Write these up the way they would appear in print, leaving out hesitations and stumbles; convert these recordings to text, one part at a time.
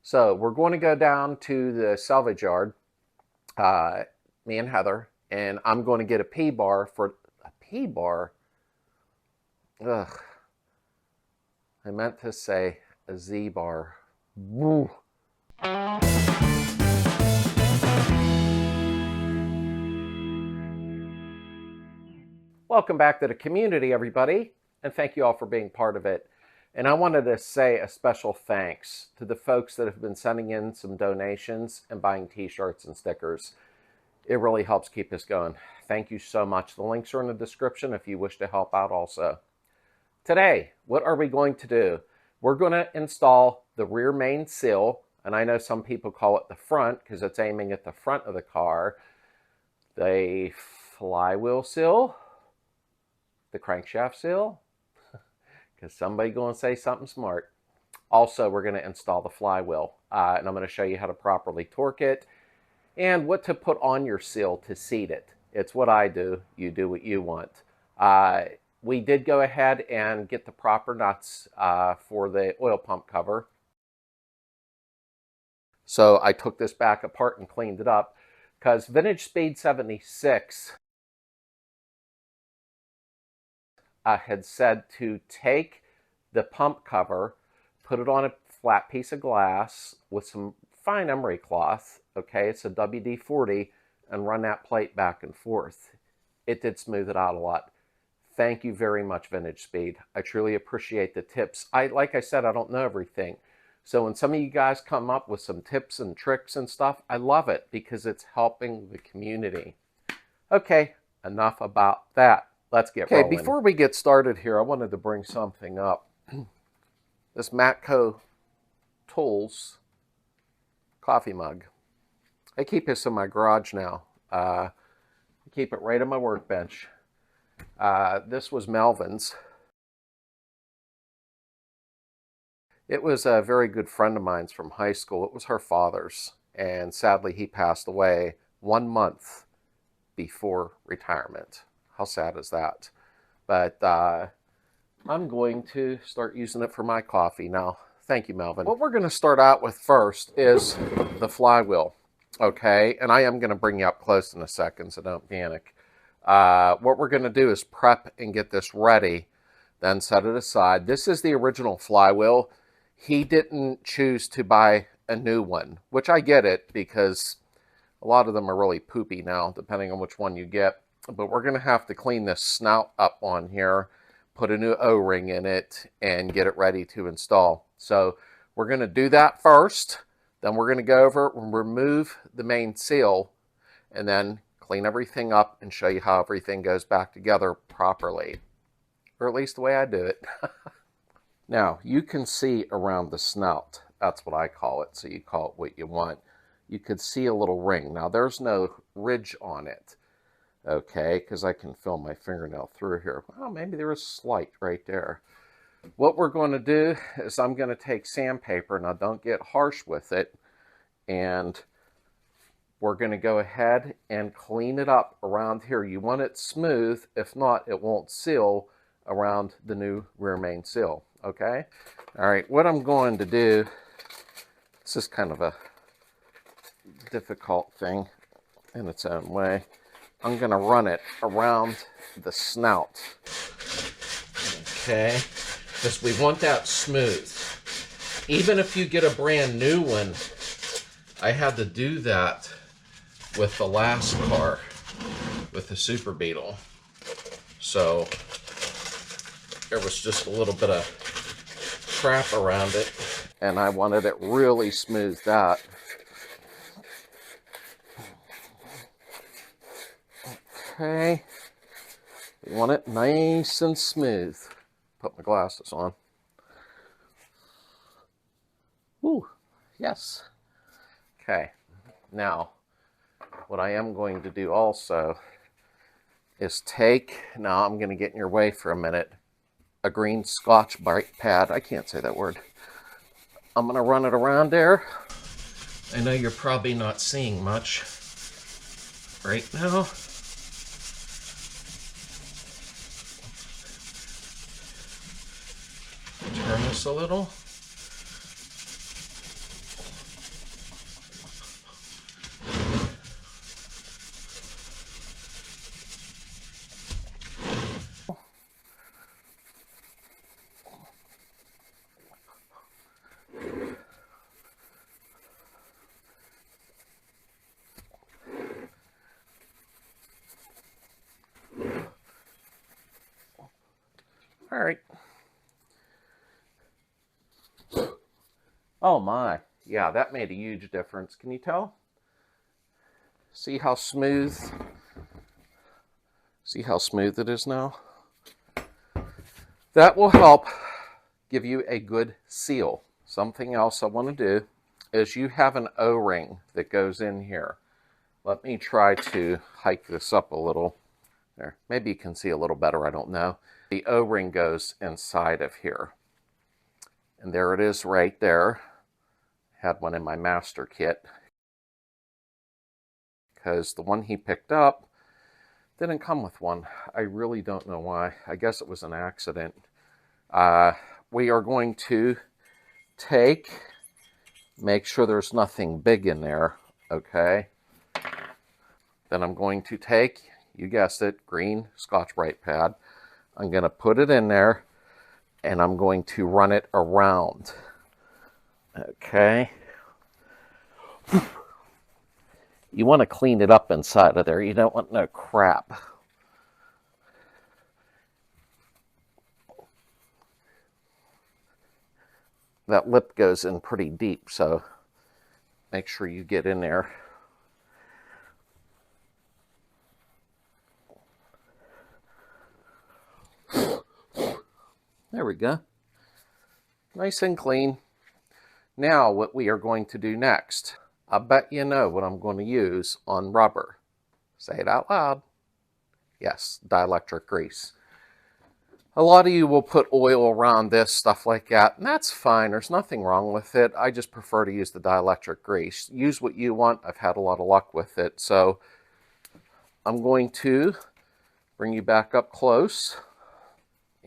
So we're going to go down to the salvage yard, me and Heather, and I'm going to get a P-bar for a P-bar. Ugh. I meant to say a Z-bar. Woo. Welcome back to the community, everybody, and thank you all for being part of it. And I wanted to say a special thanks to the folks that have been sending in some donations and buying T-shirts and stickers. It really helps keep us going. Thank you so much. The links are in the description if you wish to help out also. Today, what are we going to do? We're going to install the rear main seal, and I know some people call it the front because it's aiming at the front of the car. The flywheel seal, the crankshaft seal, because somebody's going to say something smart. Also, we're going to install the flywheel, and I'm going to show you how to properly torque it and what to put on your seal to seat it. It's what I do. You do what you want. We did go ahead and get the proper nuts for the oil pump cover. So I took this back apart and cleaned it up because Vintage Speed 76 had said to take the pump cover, put it on a flat piece of glass with some fine emery cloth, okay, it's a WD-40, and run that plate back and forth. It did smooth it out a lot. Thank you very much, Vintage Speed. I truly appreciate the tips. Like I said, I don't know everything. So when some of you guys come up with some tips and tricks and stuff, I love it because it's helping the community. Okay, enough about that. Let's get rolling. Okay, before we get started here, I wanted to bring something up. This Matco Tools coffee mug. I keep this in my garage now. I keep it right on my workbench. This was Melvin's. It was a very good friend of mine's from high school. It was her father's, and sadly he passed away 1 month before retirement. How sad is that? But I'm going to start using it for my coffee now. Thank you, Melvin. What we're going to start out with first is the flywheel, okay? And I am going to bring you up close in a second, so don't panic. What we're going to do is prep and get this ready, then set it aside. This is the original flywheel. He didn't choose to buy a new one, which I get it because a lot of them are really poopy now, depending on which one you get. But we're going to have to clean this snout up on here, put a new O-ring in it, and get it ready to install. So we're going to do that first. Then we're going to go over and remove the main seal, and then clean everything up and show you how everything goes back together properly. Or at least the way I do it. Now, you can see around the snout. That's what I call it, so you call it what you want. You could see a little ring. Now, there's no ridge on it. Okay, because I can feel my fingernail through here. Well, maybe there is slight right there. What we're going to do is I'm going to take sandpaper. Now, don't get harsh with it. And we're going to go ahead and clean it up around here. You want it smooth. If not, it won't seal around the new rear main seal. Okay? All right, what I'm going to do, this is kind of a difficult thing in its own way. I'm going to run it around the snout, okay, because we want that smooth. Even if you get a brand new one, I had to do that with the last car, with the Super Beetle. So there was just a little bit of crap around it, and I wanted it really smoothed out. Okay, you want it nice and smooth. Put my glasses on. Ooh, yes. Okay, now what I am going to do also is take, now I'm going to get in your way for a minute, a green Scotch-Brite pad. I can't say that word. I'm going to run it around there. I know you're probably not seeing much right now. Turn this a little. All right. Oh my, yeah, that made a huge difference. Can you tell? See how smooth? See how smooth it is now? That will help give you a good seal. Something else I want to do is you have an O-ring that goes in here. Let me try to hike this up a little. There, maybe you can see a little better, I don't know. The O-ring goes inside of here. And there it is right there. Had one in my master kit. Because the one he picked up didn't come with one. I really don't know why. I guess it was an accident. We are going to make sure there's nothing big in there, okay? Then I'm going to take, you guessed it, green Scotch-Brite pad. I'm going to put it in there, and I'm going to run it around, okay? You want to clean it up inside of there. You don't want no crap. That lip goes in pretty deep, so make sure you get in there. There we go. Nice and clean. Now what we are going to do next, I bet you know what I'm going to use on rubber. Say it out loud. Yes, dielectric grease. A lot of you will put oil around this, stuff like that, and that's fine. There's nothing wrong with it. I just prefer to use the dielectric grease. Use what you want. I've had a lot of luck with it. So I'm going to bring you back up close,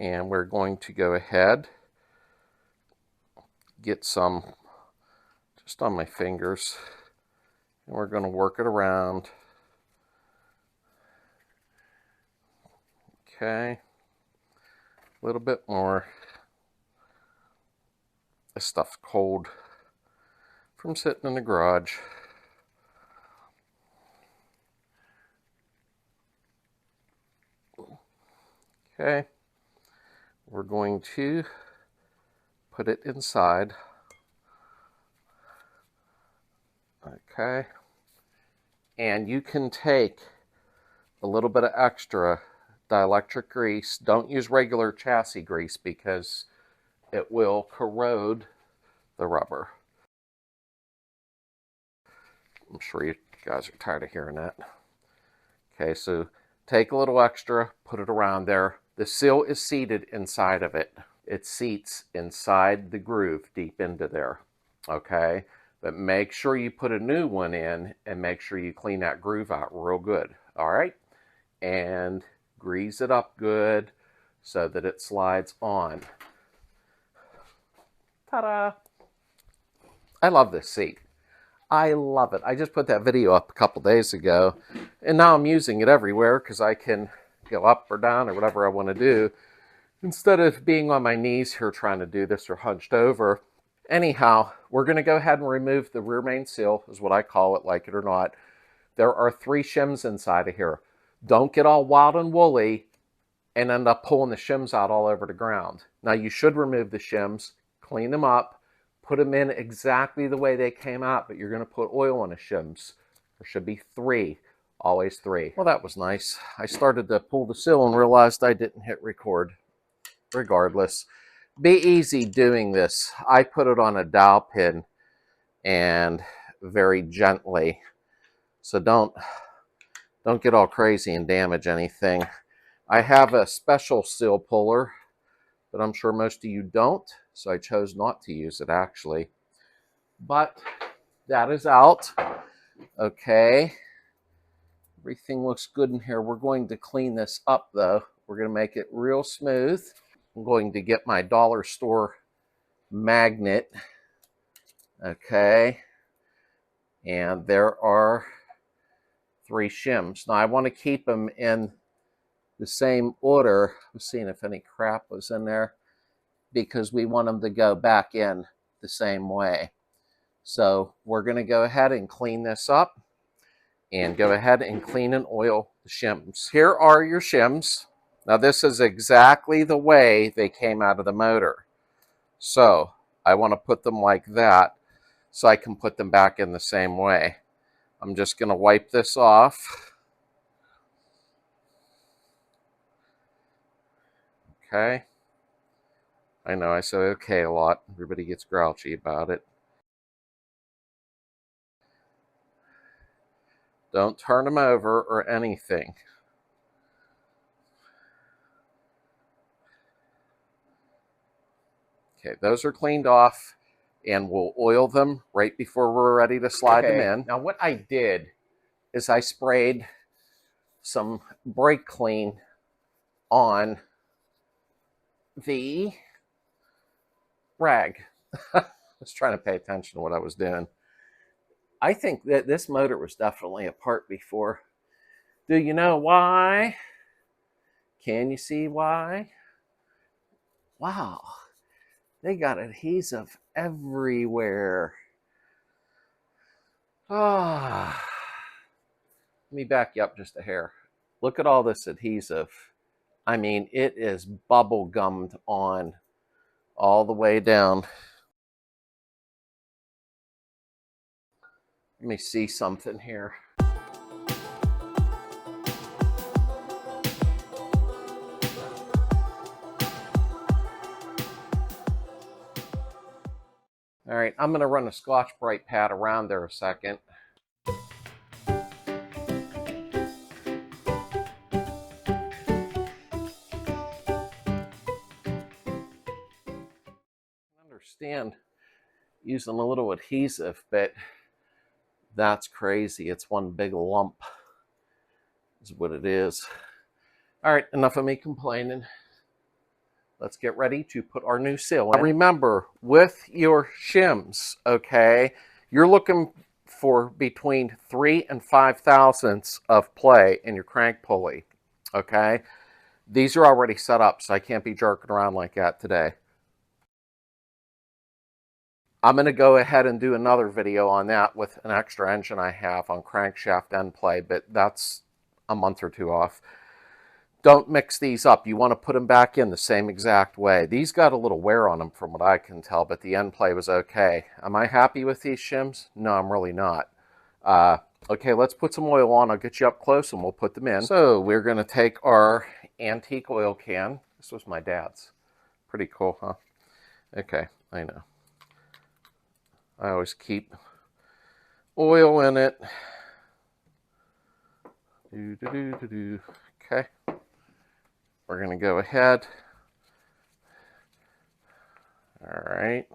and we're going to go ahead, get some just on my fingers, and we're going to work it around. Okay. A little bit more. This stuff's cold from sitting in the garage. Okay. We're going to put it inside. Okay. And you can take a little bit of extra dielectric grease. Don't use regular chassis grease because it will corrode the rubber. I'm sure you guys are tired of hearing that. Okay, so take a little extra, put it around there. The seal is seated inside of it. It seats inside the groove deep into there. Okay, but make sure you put a new one in and make sure you clean that groove out real good. All right, and grease it up good so that it slides on. Ta-da! I love this seat. I love it. I just put that video up a couple days ago, and now I'm using it everywhere because I can go up or down or whatever I want to do instead of being on my knees here trying to do this or hunched over. Anyhow, we're going to go ahead and remove the rear main seal, is what I call it, like it or not. There are 3 shims inside of here. Don't get all wild and woolly and end up pulling the shims out all over the ground. Now you should remove the shims, clean them up, put them in exactly the way they came out, but you're going to put oil on the shims. There should be 3, always 3. Well, that was nice. I started to pull the seal and realized I didn't hit record. Regardless, be easy doing this. I put it on a dowel pin and very gently. So don't get all crazy and damage anything. I have a special seal puller, but I'm sure most of you don't, so I chose not to use it actually. But that is out. Okay. Everything looks good in here. We're going to clean this up though. We're going to make it real smooth. I'm going to get my dollar store magnet. Okay. And there are 3 shims. Now I want to keep them in the same order. I'm seeing if any crap was in there because we want them to go back in the same way. So we're going to go ahead and clean this up and go ahead and clean and oil the shims. Here are your shims. Now this is exactly the way they came out of the motor. So I want to put them like that so I can put them back in the same way. I'm just going to wipe this off. Okay. I know I say okay a lot. Everybody gets grouchy about it. Don't turn them over or anything. Okay, those are cleaned off, and we'll oil them right before we're ready to slide them in. Now what I did is I sprayed some brake clean on the rag. I was trying to pay attention to what I was doing. I think that this motor was definitely apart before. Do you know why? Can you see why? Wow, they got adhesive everywhere. Ah, let me back you up just a hair. Look at all this adhesive. I mean, it is bubble gummed on all the way down. Let me see something here. All right, I'm going to run a Scotch-Brite pad around there a second. I understand using a little adhesive, but that's crazy. It's one big lump is what it is. All right, enough of me complaining. Let's get ready to put our new seal in. Remember, with your shims, okay, you're looking for between 3 and 5 thousandths of play in your crank pulley, okay? These are already set up, so I can't be jerking around like that today. I'm going to go ahead and do another video on that with an extra engine I have on crankshaft end play, but that's a month or two off. Don't mix these up. You want to put them back in the same exact way. These got a little wear on them from what I can tell, but the end play was okay. Am I happy with these shims? No, I'm really not. Okay, let's put some oil on. I'll get you up close and we'll put them in. So we're going to take our antique oil can. This was my dad's. Pretty cool, huh? Okay, I know. I always keep oil in it. Okay. We're going to go ahead. All right.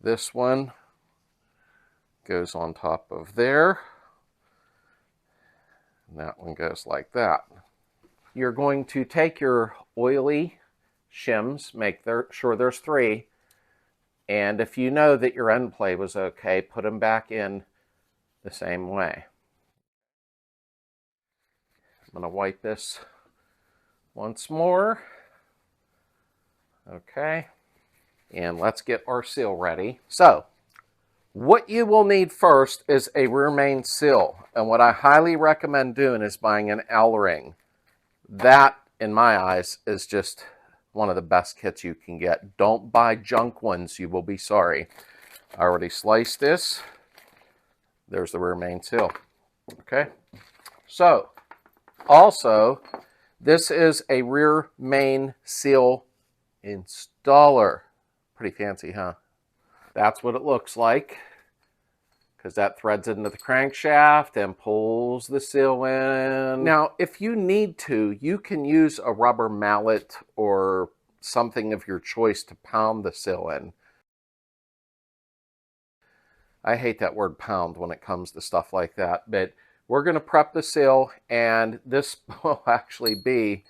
This one goes on top of there. And that one goes like that. You're going to take your oily shims, make sure there's 3. And if you know that your end play was okay, put them back in the same way. I'm going to wipe this once more. Okay. And let's get our seal ready. So, what you will need first is a rear main seal. And what I highly recommend doing is buying an L-ring. That, in my eyes, is just one of the best kits you can get. Don't buy junk ones. You will be sorry. I already sliced this. There's the rear main seal. Okay. So, also, this is a rear main seal installer. Pretty fancy, huh? That's what it looks like, because that threads into the crankshaft and pulls the seal in. Now, if you need to, you can use a rubber mallet or something of your choice to pound the seal in. I hate that word pound when it comes to stuff like that, but we're going to prep the seal, and this will actually be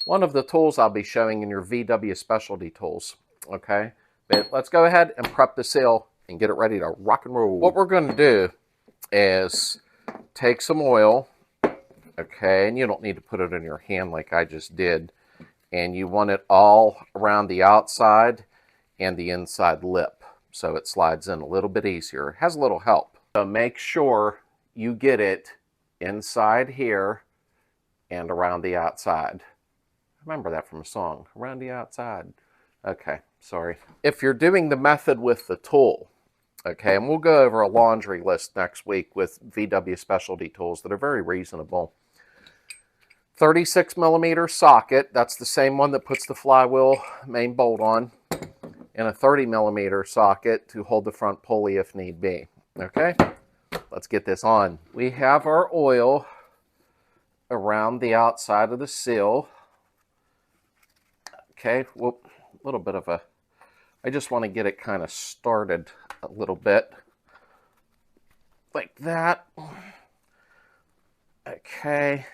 one of the tools I'll be showing in your VW specialty tools, okay? But let's go ahead and prep the seal and get it ready to rock and roll. What we're going to do is take some oil, okay, and you don't need to put it in your hand like I just did, and you want it all around the outside and the inside lip so it slides in a little bit easier. It has a little help. So make sure you get it inside here and around the outside. remember that from a song, Around the Outside. Okay, sorry. If you're doing the method with the tool, okay, and we'll go over a laundry list next week with VW specialty tools that are very reasonable. 36 millimeter socket, that's the same one that puts the flywheel main bolt on, and a 30 millimeter socket to hold the front pulley if need be. Okay, let's get this on. We have our oil around the outside of the seal. Okay, well, a little bit of a, I just want to get it kind of started a little bit. Like that. Okay.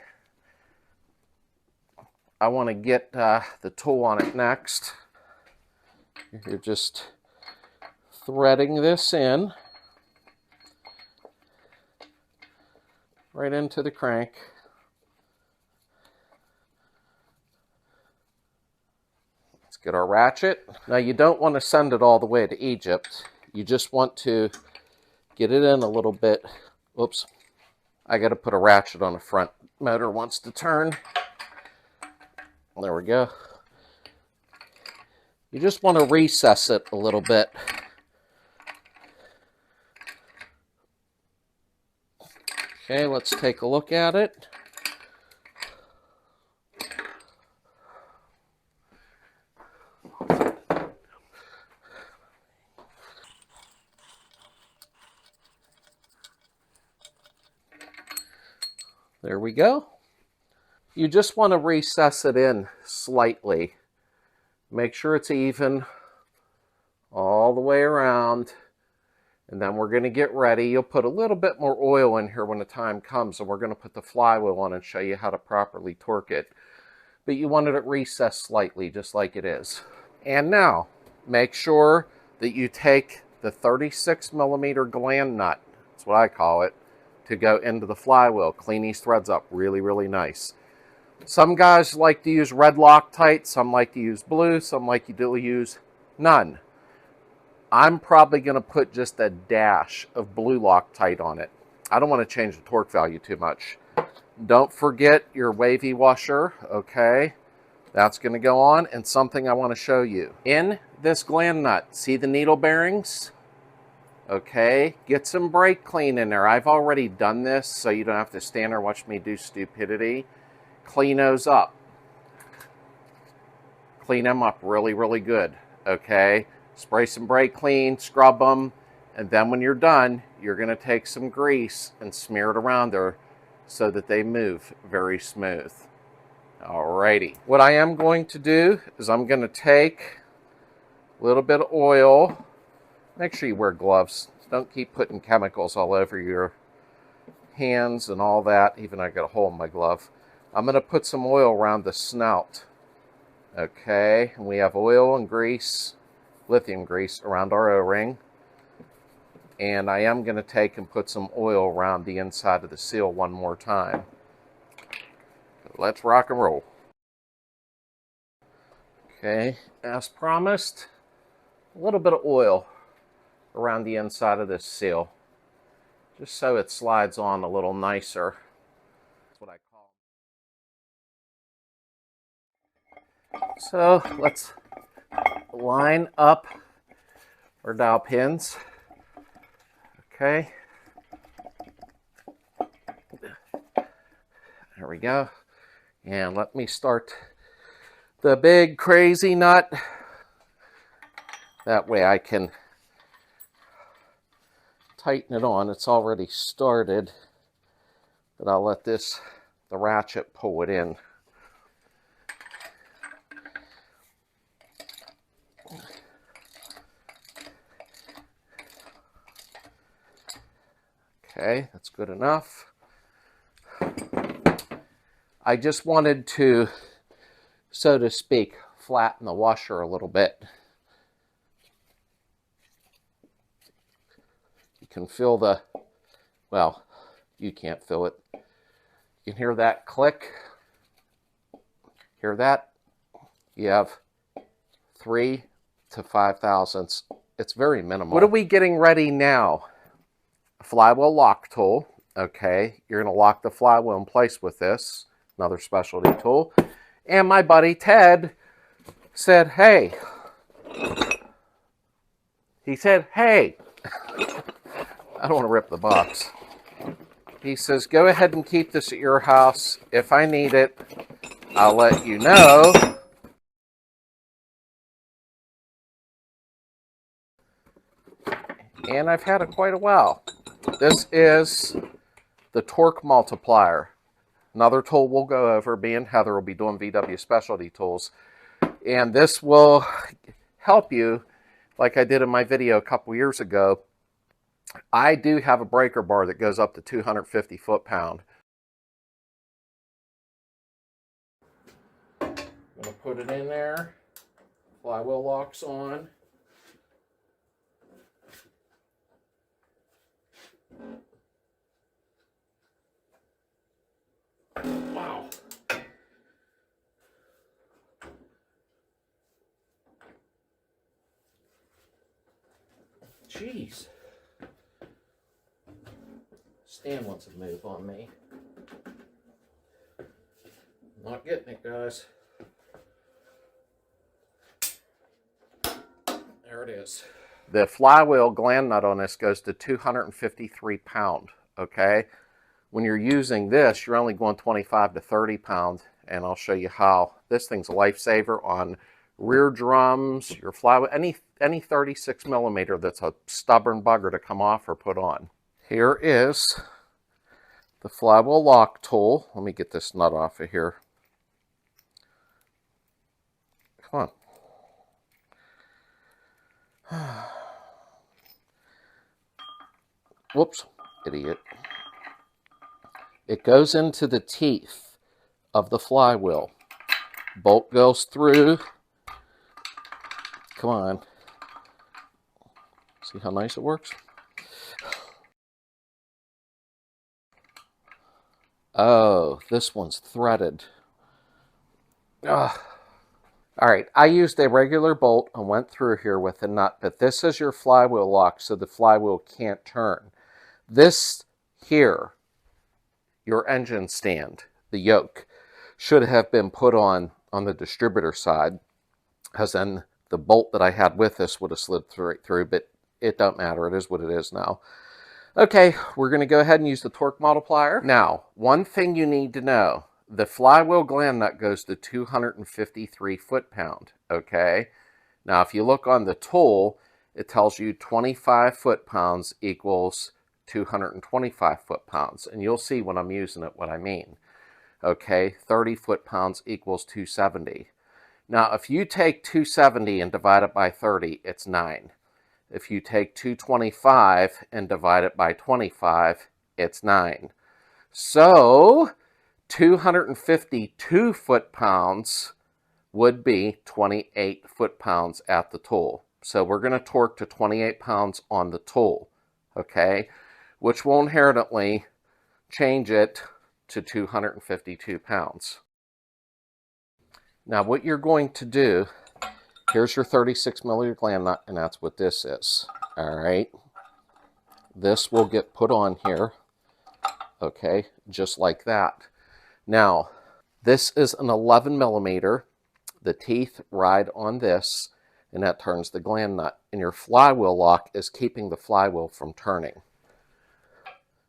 I want to get the tool on it next. You're just threading this in right into the crank. Let's get our ratchet. Now you don't want to send it all the way to Egypt. You just want to get it in a little bit. Oops. I got to put a ratchet on the front. Motor wants to turn. There we go. You just want to recess it a little bit. Okay, let's take a look at it. There we go. You just want to recess it in slightly. Make sure it's even all the way around. And then we're going to get ready. You'll put a little bit more oil in here when the time comes, and we're going to put the flywheel on and show you how to properly torque it. But you wanted it recessed slightly, just like it is. And now, make sure that you take the 36 millimeter gland nut, that's what I call it, to go into the flywheel. Clean these threads up really, really nice. Some guys like to use red Loctite, some like to use blue, some like to use none. I'm probably going to put just a dash of blue Loctite on it. I don't want to change the torque value too much. Don't forget your wavy washer, okay? That's going to go on, and something I want to show you. In this gland nut, see the needle bearings? Okay, get some brake clean in there. I've already done this, so you don't have to stand there and watch me do stupidity. Clean those up. Clean them up really, really good, okay? Spray some brake clean, scrub them, and then when you're done, you're going to take some grease and smear it around there so that they move very smooth. Alrighty. What I am going to do is I'm going to take a little bit of oil. Make sure you wear gloves. Don't keep putting chemicals all over your hands and all that. Even I got a hole in my glove. I'm going to put some oil around the snout. Okay, and we have oil and grease, lithium grease, around our O-ring. And I am going to take and put some oil around the inside of the seal one more time. Let's rock and roll. Okay, as promised, a little bit of oil around the inside of this seal, just so it slides on a little nicer. That's what I call. So let's line up our dowel pins. Okay. There we go. And let me start the big crazy nut. That way I can tighten it on. It's already started, but I'll let the ratchet pull it in. Okay, that's good enough. I just wanted to, so to speak, flatten the washer a little bit. You can feel the, well, you can't feel it. You can hear that click. Hear that? You have 3 to 5 thousandths. It's very minimal. What are we getting ready now? A flywheel lock tool. Okay, you're going to lock the flywheel in place with this. Another specialty tool. And my buddy Ted said, hey. He said, hey. I don't want to rip the box. He says, go ahead and keep this at your house. If I need it, I'll let you know. And I've had it quite a while. This is the torque multiplier. Another tool we'll go over. Me and Heather will be doing VW specialty tools. And this will help you, like I did in my video a couple years ago. I do have a breaker bar that goes up to 250 foot-pound. I'm going to put it in there. Flywheel locks on. Wow. Jeez. Stan wants to move on me. Not getting it, guys. There it is. The flywheel gland nut on this goes to 253 pound, okay? When you're using this, you're only going 25 to 30 pound, and I'll show you how. This thing's a lifesaver on rear drums, your flywheel, any 36 millimeter that's a stubborn bugger to come off or put on. Here is the flywheel lock tool. Let me get this nut off of here. Come on. Whoops, idiot. It goes into the teeth of the flywheel. Bolt goes through. Come on. See how nice it works? Oh, this one's threaded. Ugh. All right, I used a regular bolt and went through here with a nut, but this is your flywheel lock, so the flywheel can't turn. This here, your engine stand, the yoke, should have been put on the distributor side, because then the bolt that I had with this would have slid right through, but it don't matter. It is what it is now. Okay, we're going to go ahead and use the torque multiplier. Now, one thing you need to know, the flywheel gland nut goes to 253 foot-pound, okay? Now, if you look on the tool, it tells you 25 foot-pounds equals 225 foot-pounds, and you'll see when I'm using it what I mean. Okay, 30 foot-pounds equals 270. Now, if you take 270 and divide it by 30, it's 9. If you take 225 and divide it by 25, it's 9. So, 252 foot-pounds would be 28 foot-pounds at the tool. So we're going to torque to 28 pounds on the tool, okay? Which will inherently change it to 252 pounds. Now what you're going to do, here's your 36 millimeter gland nut, and that's what this is, all right? This will get put on here, okay, just like that. Now, this is an 11 millimeter. The teeth ride on this, and that turns the gland nut. And your flywheel lock is keeping the flywheel from turning.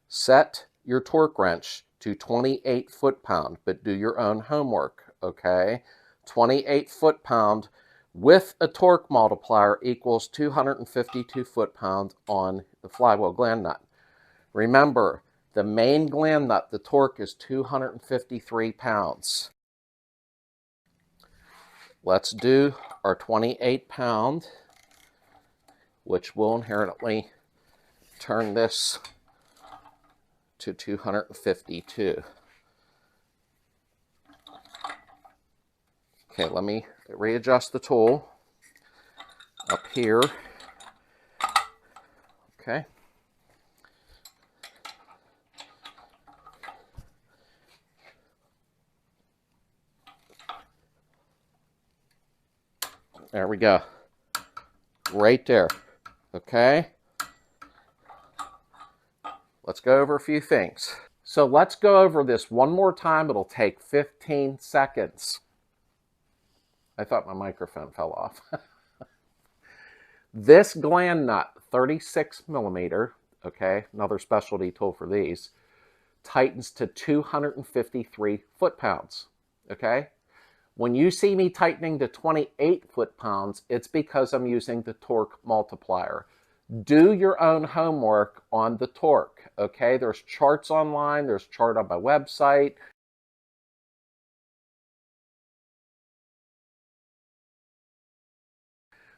Set your torque wrench to 28 foot-pound, but do your own homework, okay? 28 foot-pound with a torque multiplier equals 252 foot-pound on the flywheel gland nut. Remember, the main gland nut, the torque is 253 pounds. Let's do our 28 pound, which will inherently turn this to 252. Okay, let me readjust the tool up here. Okay. There we go. Right there. Okay. Let's go over a few things. So let's go over this one more time. It'll take 15 seconds. I thought my microphone fell off. This Gland nut, 36 millimeter, okay, another specialty tool for these, tightens to 253 foot-pounds, okay? When you see me tightening to 28 foot-pounds, it's because I'm using the torque multiplier. Do your own homework on the torque, okay? There's charts online, there's a chart on my website.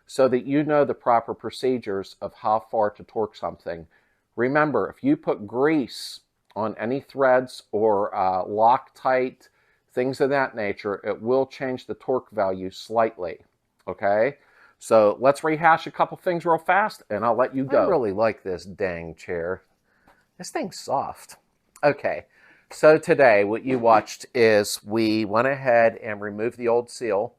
So that you know the proper procedures of how far to torque something. Remember, if you put grease on any threads or Loctite, things of that nature, it will change the torque value slightly, okay? So let's rehash a couple things real fast and I'll let you go. I really like this dang chair. This thing's soft. Okay, so today what you watched is we went ahead and removed the old seal.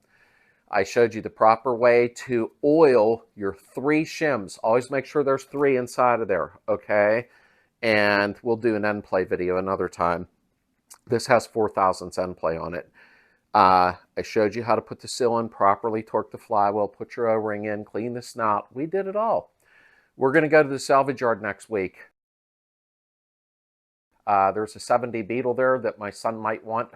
I showed you the proper way to oil your 3 shims. Always make sure there's 3 inside of there, okay? And we'll do an end play video another time. This has 4,000 end play on it. I showed you how to put the seal in, properly torque the flywheel, put your O-ring in, clean the snout. We did it all. We're going to go to the salvage yard next week. There's a 7D Beetle there that my son might want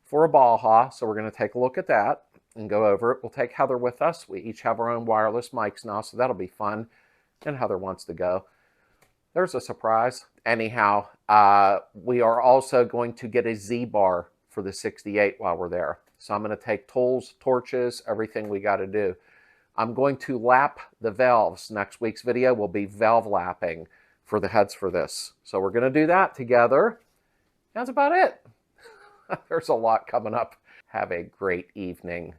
for a Baja, so we're going to take a look at that and go over it. We'll take Heather with us. We each have our own wireless mics now, so that'll be fun. And Heather wants to go. There's a surprise. Anyhow, we are also going to get a Z-bar for the 68 while we're there. So I'm going to take tools, torches, everything we got to do. I'm going to lap the valves. Next week's video will be valve lapping for the heads for this. So we're going to do that together. That's about it. There's a lot coming up. Have a great evening.